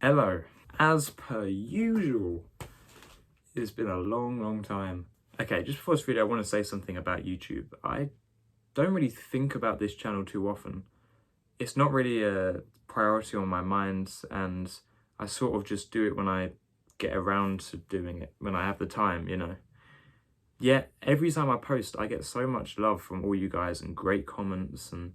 Hello. As per usual, it's been a long time. Okay, just before this video, I want to say something about YouTube. I don't really think about this channel too often. It's not really a priority on my mind, and I sort of just do it when I get around to doing it, when I have the time, you know. Yet, every time I post, I get so much love from all you guys and great comments and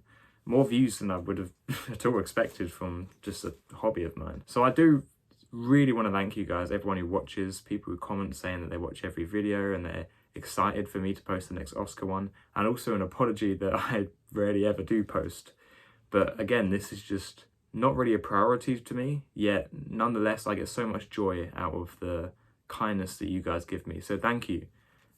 more views than I would have at all expected from just a hobby of mine. So I do really want to thank you guys, everyone who watches, people who comment saying that they watch every video and they're excited for me to post the next Oscar one, and also an apology that I rarely ever do post. But again, this is just not really a priority to me, yet nonetheless I get so much joy out of the kindness that you guys give me, so thank you.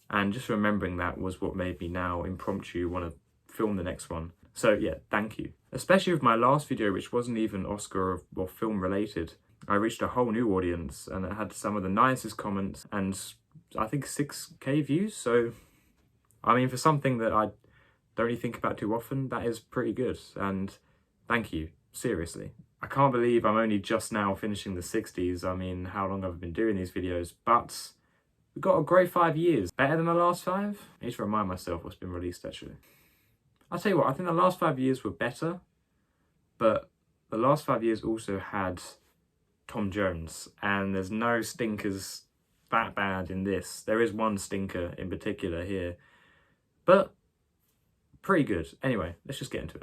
And just remembering that was what made me now impromptu want to film the next one. So yeah, thank you. Especially with my last video, which wasn't even Oscar or film related. I reached a whole new audience and it had some of the nicest comments and I think 6k views. So, I mean, for something that I don't really think about too often, that is pretty good. And thank you, seriously. I can't believe I'm only just now finishing the 60s. I mean, how long have I been doing these videos? But we've got a great 5 years. Better than the last 5? I need to remind myself what's been released actually. I'll tell you what, I think the last 5 years were better, but the last 5 years also had Tom Jones, and there's no stinkers that bad in this. There is one stinker in particular here, but pretty good. Anyway, let's just get into it.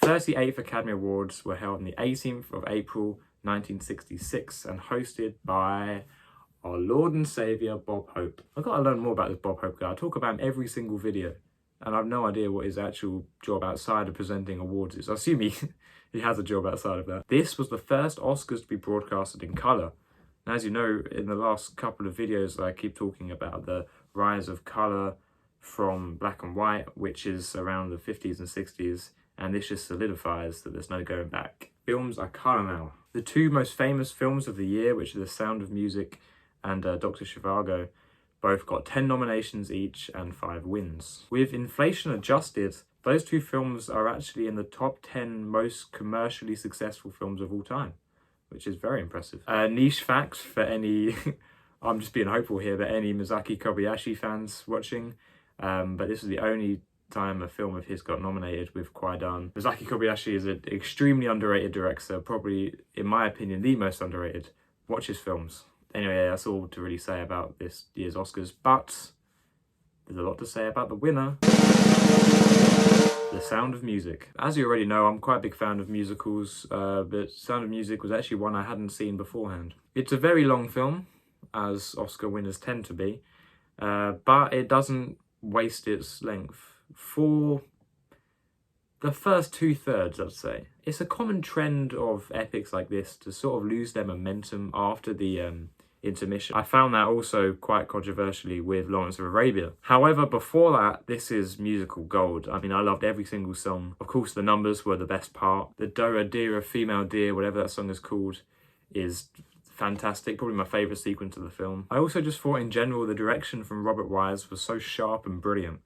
38th Academy Awards were held on the 18th of April 1966 and hosted by our Lord and Saviour, Bob Hope. I've got to learn more about this Bob Hope guy. I talk about him every single video, and I've no idea what his actual job outside of presenting awards is. I assume he has a job outside of that. This was the first Oscars to be broadcasted in colour. And as you know, in the last couple of videos, I keep talking about the rise of colour from black and white, which is around the 50s and 60s, and this just solidifies that there's no going back. Films are colour now. The two most famous films of the year, which are The Sound of Music and Dr. Zhivago, both got 10 nominations each and 5 wins. With inflation adjusted, those two films are actually in the top 10 most commercially successful films of all time, which is very impressive. Niche fact for any, I'm just being hopeful here, but any Miyazaki Kobayashi fans watching, but this is the only time a film of his got nominated with Kwaidan. Miyazaki Kobayashi is an extremely underrated director, probably, in my opinion, the most underrated. Watch his films. Anyway, that's all to really say about this year's Oscars, but there's a lot to say about the winner, The Sound of Music. As you already know, I'm quite a big fan of musicals, but Sound of Music was actually one I hadn't seen beforehand. It's a very long film, as Oscar winners tend to be, but it doesn't waste its length. For the first 2/3, I'd say. It's a common trend of epics like this to sort of lose their momentum after the intermission. I found that also quite controversially with Lawrence of Arabia. However, before that, this is musical gold. I mean, I loved every single song. Of course, the numbers were the best part. The Dora Deera, Female Deer, whatever that song is called, is fantastic. Probably my favourite sequence of the film. I also just thought in general the direction from Robert Wise was so sharp and brilliant.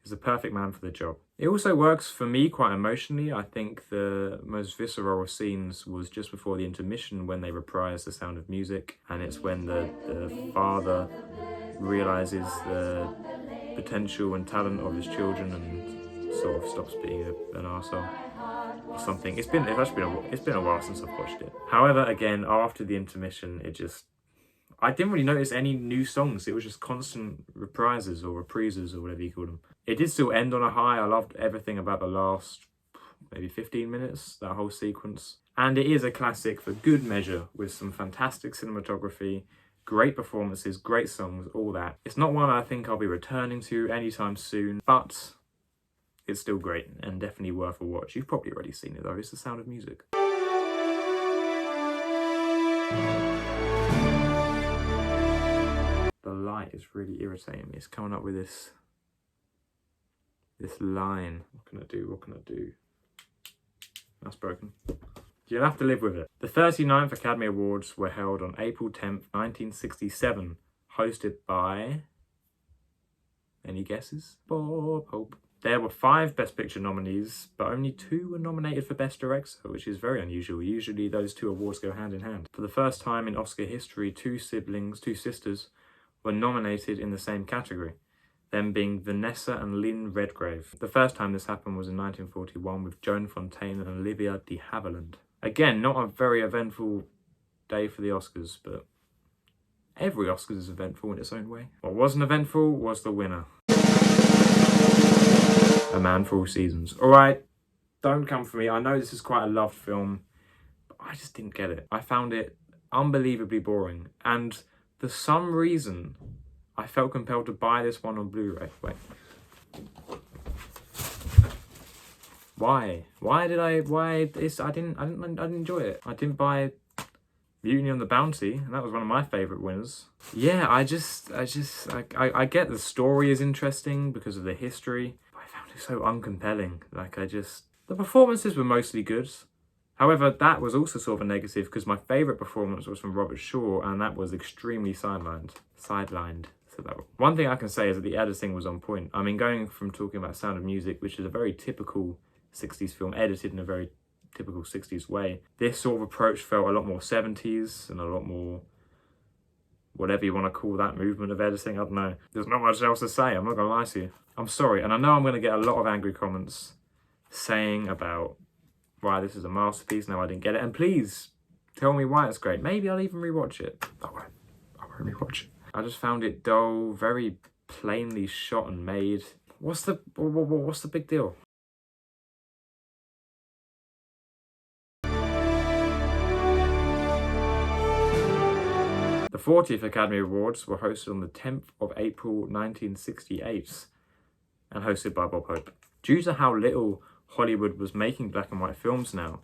He's the perfect man for the job. It also works for me quite emotionally. I think the most visceral scenes was just before the intermission when they reprise The Sound of Music, and it's when the father realises the potential and talent of his children and sort of stops being an arsehole or something. It's been a while since I've watched it. However, again, after the intermission, I didn't really notice any new songs. It was just constant reprises or reprises or whatever you call them. It did still end on a high. I loved everything about the last maybe 15 minutes, that whole sequence. And it is a classic for good measure with some fantastic cinematography, great performances, great songs, all that. It's not one I think I'll be returning to anytime soon, but it's still great and definitely worth a watch. You've probably already seen it though. It's The Sound of Music. The light is really irritating me. It's coming up with this line. What can I do? That's broken. You'll have to live with it. The 39th Academy Awards were held on April 10th, 1967, hosted by, any guesses? Bob Hope. There were 5 Best Picture nominees, but only 2 were nominated for Best Director, which is very unusual. Usually those 2 awards go hand in hand. For the first time in Oscar history, 2 sisters, were nominated in the same category, them being Vanessa and Lynn Redgrave. The first time this happened was in 1941 with Joan Fontaine and Olivia de Havilland. Again, not a very eventful day for the Oscars, but every Oscars is eventful in its own way. What wasn't eventful was the winner. A Man for All Seasons. Alright, don't come for me. I know this is quite a loved film, but I just didn't get it. I found it unbelievably boring, and for some reason, I felt compelled to buy this one on Blu-ray. Wait. Why? I didn't enjoy it. I didn't buy Mutiny on the Bounty, and that was one of my favourite winners. Yeah, I get the story is interesting because of the history, but I found it so uncompelling. The performances were mostly good. However, that was also sort of a negative because my favourite performance was from Robert Shaw, and that was extremely sidelined. So one thing I can say is that the editing was on point. I mean, going from talking about Sound of Music, which is a very typical 60s film, edited in a very typical 60s way, this sort of approach felt a lot more 70s and a lot more whatever you want to call that movement of editing. I don't know. There's not much else to say. I'm not going to lie to you. I'm sorry, and I know I'm going to get a lot of angry comments saying about why this is a masterpiece. No, I didn't get it. And please tell me why it's great. Maybe I'll even rewatch it. I won't rewatch it. I just found it dull, very plainly shot and made. What's the big deal? The 40th Academy Awards were hosted on the 10th of April 1968 and hosted by Bob Hope. Due to how little Hollywood was making black and white films now,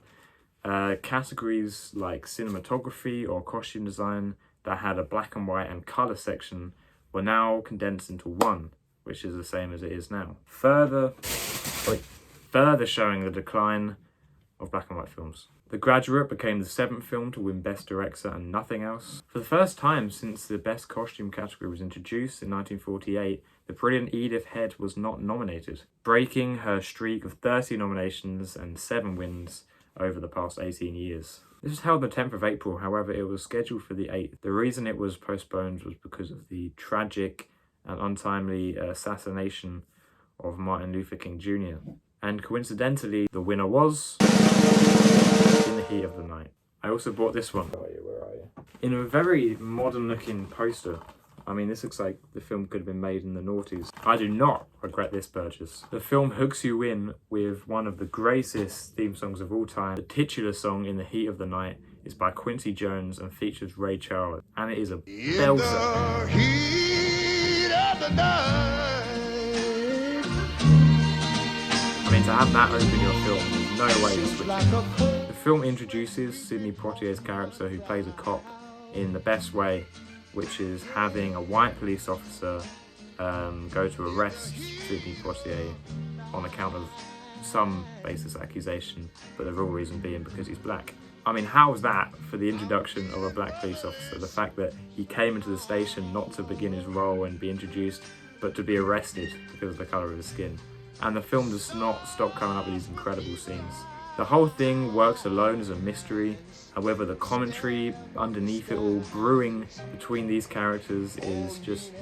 categories like cinematography or costume design that had a black and white and colour section were now condensed into one, which is the same as it is now. Further showing the decline of black and white films. The Graduate became the 7th film to win Best Director and nothing else. For the first time since the Best Costume category was introduced in 1948, the brilliant Edith Head was not nominated, breaking her streak of 30 nominations and 7 wins over the past 18 years. This was held on the 10th of April, however it was scheduled for the 8th. The reason it was postponed was because of the tragic and untimely assassination of Martin Luther King Jr. And coincidentally, the winner was In the Heat of the Night. I also bought this one. Where are you? In a very modern looking poster. I mean, this looks like the film could have been made in the noughties. I do not regret this purchase. The film hooks you in with one of the greatest theme songs of all time. The titular song, In the Heat of the Night, is by Quincy Jones and features Ray Charles. And it is a belter. In the heat of the night. I mean, to have that open your film, there's no way to switch it. The film introduces Sidney Poitier's character, who plays a cop, in the best way, which is having a white police officer go to arrest Sidney Poitier on account of some baseless accusation, but the real reason being because he's black. I mean, how was that for the introduction of a black police officer? The fact that he came into the station not to begin his role and be introduced, but to be arrested because of the colour of his skin. And the film does not stop coming up with these incredible scenes. The whole thing works alone as a mystery. However, the commentary underneath it all, brewing between these characters, is just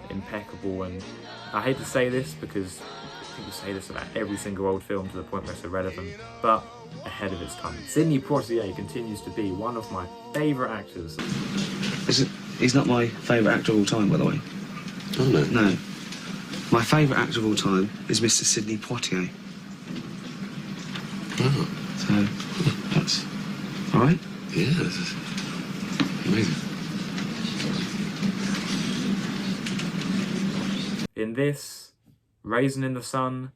impeccable. And I hate to say this because people say this about every single old film to the point where it's irrelevant, but ahead of its time. Sidney Poitier continues to be one of my favourite actors. He's not my favourite actor of all time, by the way. Oh, no? No. My favourite actor of all time is Mr. Sidney Poitier. Oh. So, that's all right? Yeah, this is amazing. In this, Raisin in the Sun,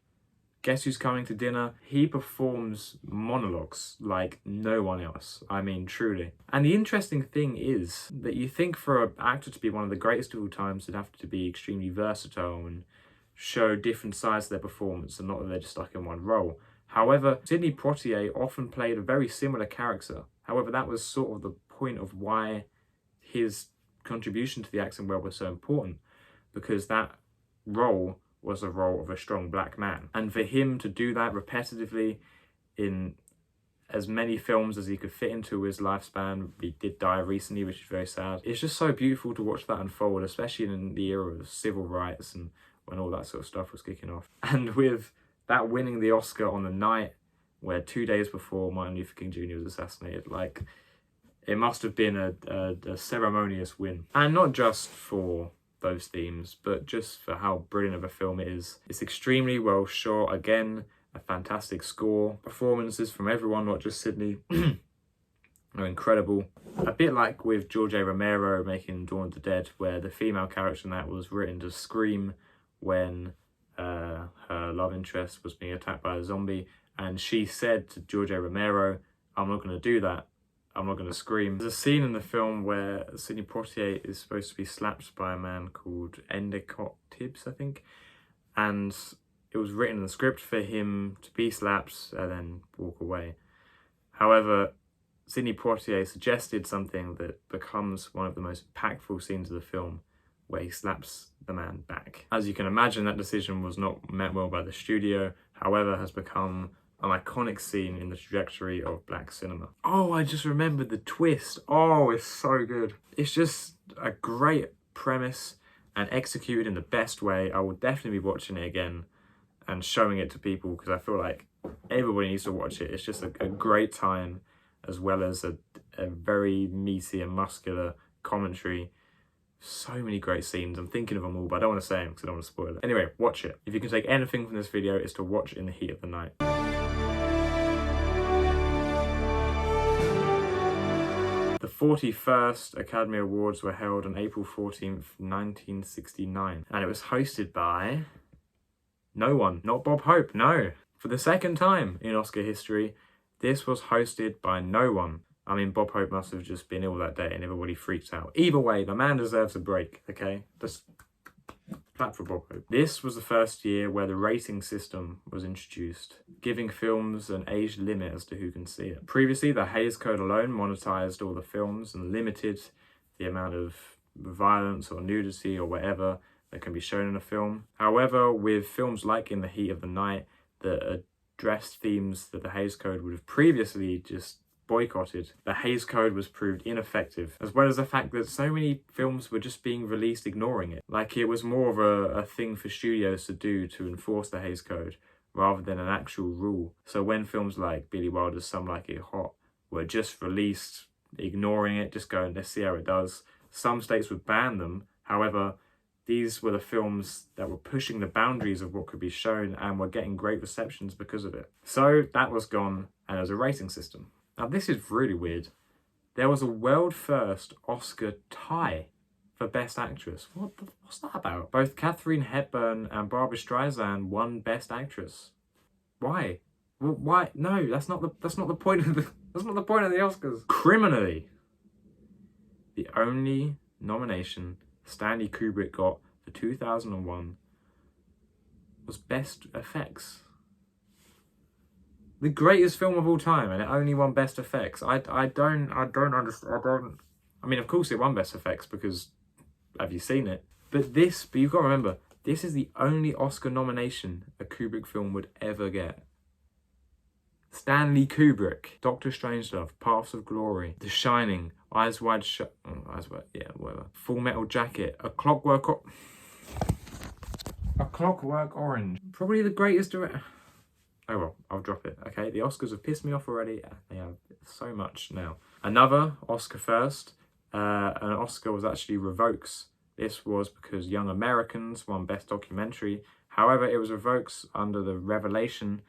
Guess Who's Coming to Dinner, he performs monologues like no one else. I mean, truly. And the interesting thing is that you think for an actor to be one of the greatest of all time, they'd have to be extremely versatile and show different sides to their performance and not that they're just stuck in one role. However, Sidney Poitier often played a very similar character. However, that was sort of the point of why his contribution to the acting world was so important, because that role was the role of a strong black man. And for him to do that repetitively in as many films as he could fit into his lifespan. He did die recently, which is very sad. It's just so beautiful to watch that unfold, especially in the era of civil rights and when all that sort of stuff was kicking off. And with that winning the Oscar on the night where 2 days before Martin Luther King Jr. was assassinated, like, it must have been a ceremonious win. And not just for those themes, but just for how brilliant of a film it is. It's extremely well shot. Again, a fantastic score. Performances from everyone, not just Sydney, are incredible. A bit like with George A. Romero making Dawn of the Dead, where the female character in that was written to scream when her love interest was being attacked by a zombie. And she said to George A. Romero, "I'm not going to do that. I'm not going to scream." There's a scene in the film where Sidney Poitier is supposed to be slapped by a man called Endicott Tibbs, I think. And it was written in the script for him to be slapped and then walk away. However, Sidney Poitier suggested something that becomes one of the most impactful scenes of the film, where he slaps the man back. As you can imagine, that decision was not met well by the studio, however, has become an iconic scene in the trajectory of black cinema. Oh, I just remembered the twist. Oh, it's so good. It's just a great premise and executed in the best way. I will definitely be watching it again and showing it to people because I feel like everybody needs to watch it. It's just a great time, as well as a very meaty and muscular commentary. So many great scenes. I'm thinking of them all, but I don't want to say them because I don't want to spoil it. Anyway, watch it. If you can take anything from this video, it's to watch In the Heat of the Night. The 41st Academy Awards were held on April 14th, 1969, and it was hosted by no one, not Bob Hope, no. For the second time in Oscar history, this was hosted by no one. I mean, Bob Hope must have just been ill that day and everybody freaked out. Either way, the man deserves a break, okay? Just clap for Bob Hope. This was the first year where the rating system was introduced, giving films an age limit as to who can see it. Previously, the Hays Code alone monetized all the films and limited the amount of violence or nudity or whatever that can be shown in a film. However, with films like In the Heat of the Night that addressed themes that the Hays Code would have previously just boycotted, the Hays Code was proved ineffective, as well as the fact that so many films were just being released ignoring it. Like, it was more of a thing for studios to do to enforce the Hays Code rather than an actual rule. So when films like Billy Wilder's Some Like It Hot were just released ignoring it, just going, let's see how it does, some states would ban them. However, these were the films that were pushing the boundaries of what could be shown and were getting great receptions because of it. So that was gone, and there was a rating system. Now, this is really weird. There was a world first Oscar tie for Best Actress. What's that about? Both Katharine Hepburn and Barbra Streisand won Best Actress. Why? Well, why? No, that's not the point of the Oscars. Criminally, the only nomination Stanley Kubrick got for 2001 was Best Effects. The greatest film of all time, and it only won Best Effects. I don't understand. I mean, of course it won Best Effects because have you seen it? But you've got to remember, this is the only Oscar nomination a Kubrick film would ever get. Stanley Kubrick, Doctor Strangelove, Paths of Glory, The Shining, Eyes Wide Shut, yeah, whatever. Full Metal Jacket, A Clockwork Orange. Probably the greatest director. Oh well, I'll drop it, okay? The Oscars have pissed me off already. They have so much now. Another Oscar first. An Oscar was actually revoked. This was because Young Americans won Best Documentary. However, it was revoked under the revelation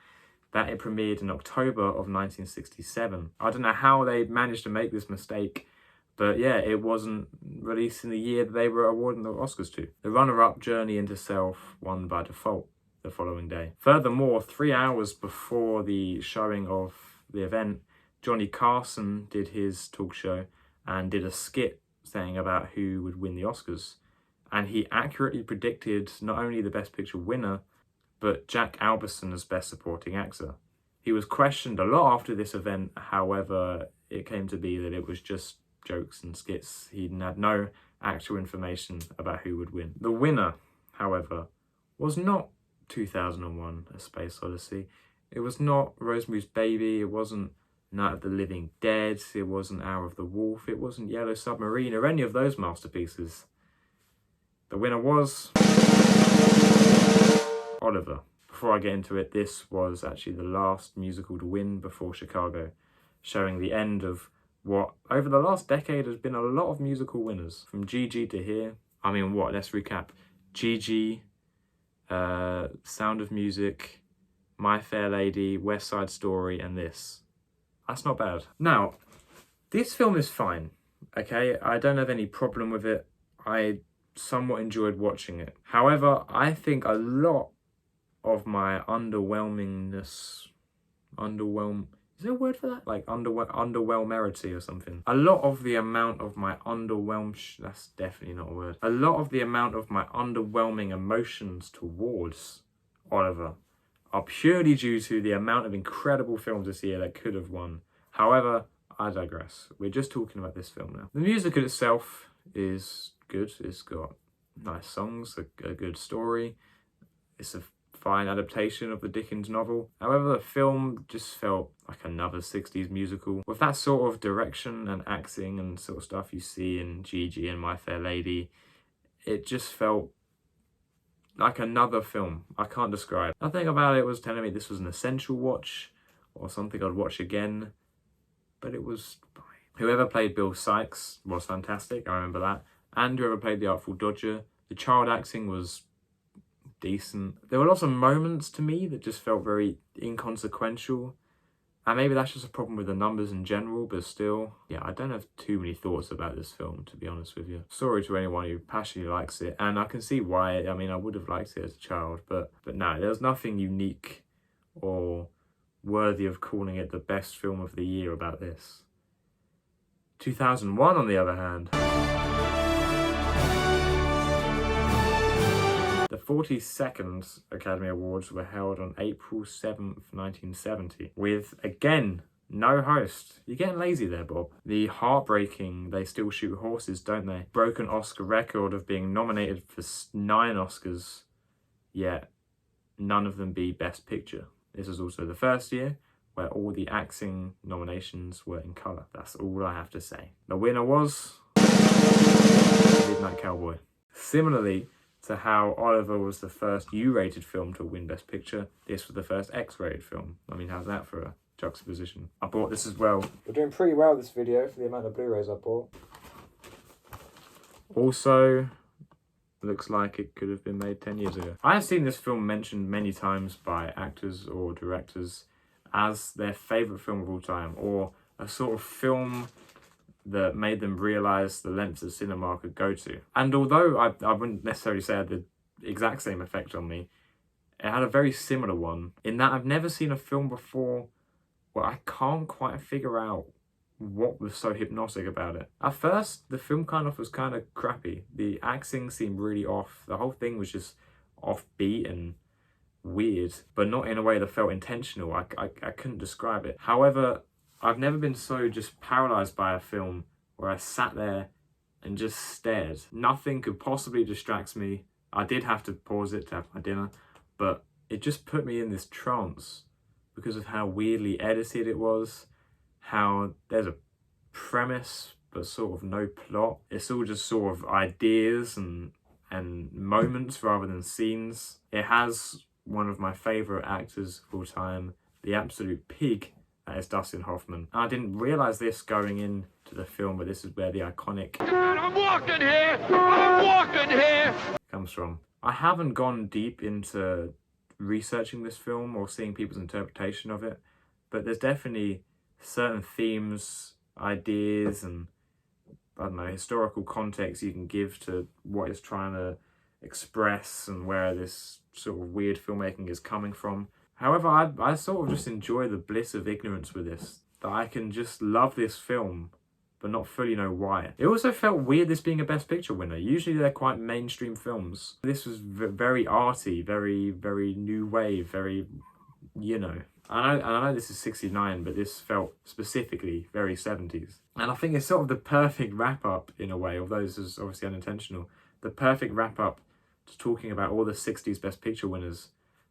that it premiered in October of 1967. I don't know how they managed to make this mistake, but yeah, it wasn't released in the year that they were awarding the Oscars to. The runner-up, Journey into Self, won by default the following day. Furthermore, 3 hours before the showing of the event, Johnny Carson did his talk show and did a skit saying about who would win the Oscars. And he accurately predicted not only the Best Picture winner, but Jack Alberson as Best Supporting Actor. He was questioned a lot after this event, however, it came to be that it was just jokes and skits. He had no actual information about who would win. The winner, however, was not 2001: A Space Odyssey. It was not Rosemary's Baby. It wasn't Night of the Living Dead. It wasn't Hour of the Wolf. It wasn't Yellow Submarine or any of those masterpieces. The winner was Oliver. Before I get into it, this was actually the last musical to win before Chicago, showing the end of what over the last decade has been a lot of musical winners. From Gigi to here, I mean, what? Let's recap. Gigi, Sound of Music, My Fair Lady, West Side Story, and this. That's not bad. Now, this film is fine, okay? I don't have any problem with it. I somewhat enjoyed watching it. However, I think a lot of my underwhelmingness, is there a word for that? Like underwhelmerity or something. A lot of the amount of my that's definitely not a word. A lot of the amount of my underwhelming emotions towards Oliver are purely due to the amount of incredible films this year that could have won. However, I digress. We're just talking about this film now. The musical itself is good. It's got nice songs, a good story. It's a fine adaptation of the Dickens novel. However, the film just felt like another 60s musical with that sort of direction and acting and sort of stuff you see in Gigi and My Fair Lady. It just felt like another film. I can't describe. Nothing about it was telling me this was an essential watch or something I'd watch again, but it was fine. Whoever played Bill Sikes was fantastic, I remember that. And whoever played the Artful Dodger, the child acting was decent. There were lots of moments to me that just felt very inconsequential, and maybe that's just a problem with the numbers in general, but still, yeah, I don't have too many thoughts about this film, to be honest with you. Sorry to anyone who passionately likes it, and I can see why. I mean, I would have liked it as a child, but no, there's nothing unique or worthy of calling it the best film of the year about this. 2001, on the other hand. The 42nd Academy Awards were held on April 7th, 1970, with, again, no host. You're getting lazy there, Bob. The heartbreaking They Still Shoot Horses, Don't They? Broken Oscar record of being nominated for 9 Oscars, yet none of them be Best Picture. This was also the first year where all the acting nominations were in colour. That's all I have to say. The winner was Midnight Cowboy. Similarly to how Oliver was the first U-rated film to win Best Picture, this was the first X-rated film. I mean, how's that for a juxtaposition? I bought this as well. We're doing pretty well this video for the amount of Blu-rays I bought. Also, looks like it could have been made 10 years ago. I have seen this film mentioned many times by actors or directors as their favourite film of all time, or a sort of film that made them realise the lengths that cinema could go to. And although I wouldn't necessarily say it had the exact same effect on me, it had a very similar one, in that I've never seen a film before where I can't quite figure out what was so hypnotic about it. At first, the film was kind of crappy. The acting seemed really off. The whole thing was just offbeat and weird, but not in a way that felt intentional. I couldn't describe it. However, I've never been so just paralysed by a film where I sat there and just stared. Nothing could possibly distract me. I did have to pause it to have my dinner, but it just put me in this trance because of how weirdly edited it was, how there's a premise but sort of no plot. It's all just sort of ideas and moments rather than scenes. It has one of my favourite actors of all time, the absolute pig that is Dustin Hoffman. And I didn't realise this going into the film, but this is where the iconic I'm walking here comes from. I haven't gone deep into researching this film or seeing people's interpretation of it, but there's definitely certain themes, ideas, and I don't know, historical context you can give to what it's trying to express and where this sort of weird filmmaking is coming from. However, I sort of just enjoy the bliss of ignorance with this, that I can just love this film but not fully know why. It also felt weird this being a Best Picture winner. Usually they're quite mainstream films. This was very arty, very, very new wave, very, you know. I know this is 69, but this felt specifically very 70s. And I think it's sort of the perfect wrap-up in a way, although this is obviously unintentional, the perfect wrap-up talking about all the 60s Best Picture winners,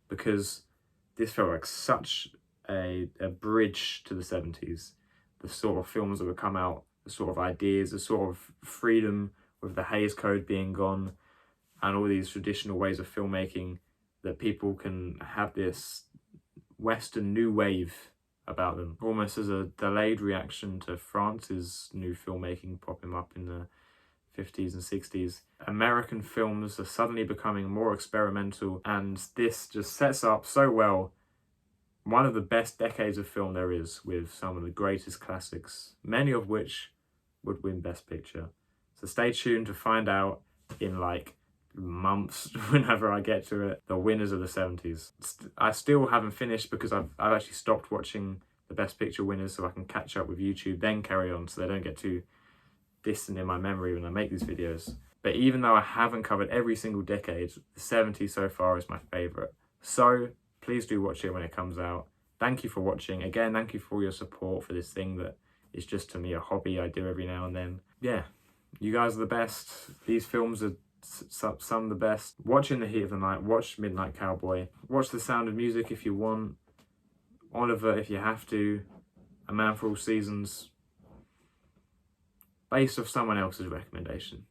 because this felt like such a bridge to the 70s. The sort of films that would come out, the sort of ideas, the sort of freedom with the Hays Code being gone, and all these traditional ways of filmmaking, that people can have this Western new wave about them, almost as a delayed reaction to France's new filmmaking popping up in the 50s and 60s. American films are suddenly becoming more experimental, and this just sets up so well one of the best decades of film there is, with some of the greatest classics, many of which would win Best Picture. So stay tuned to find out in like months, whenever I get to it, the winners of the 70s. I still haven't finished because I've actually stopped watching the Best Picture winners so I can catch up with YouTube, then carry on, so they don't get too distant in my memory when I make these videos. But even though I haven't covered every single decade, the 70s so far is my favourite. So please do watch it when it comes out. Thank you for watching. Again, thank you for all your support for this thing that is just, to me, a hobby I do every now and then. Yeah, you guys are the best. These films are some of the best. Watch In the Heat of the Night, watch Midnight Cowboy, watch The Sound of Music if you want, Oliver if you have to, A Man for All Seasons, based off someone else's recommendation.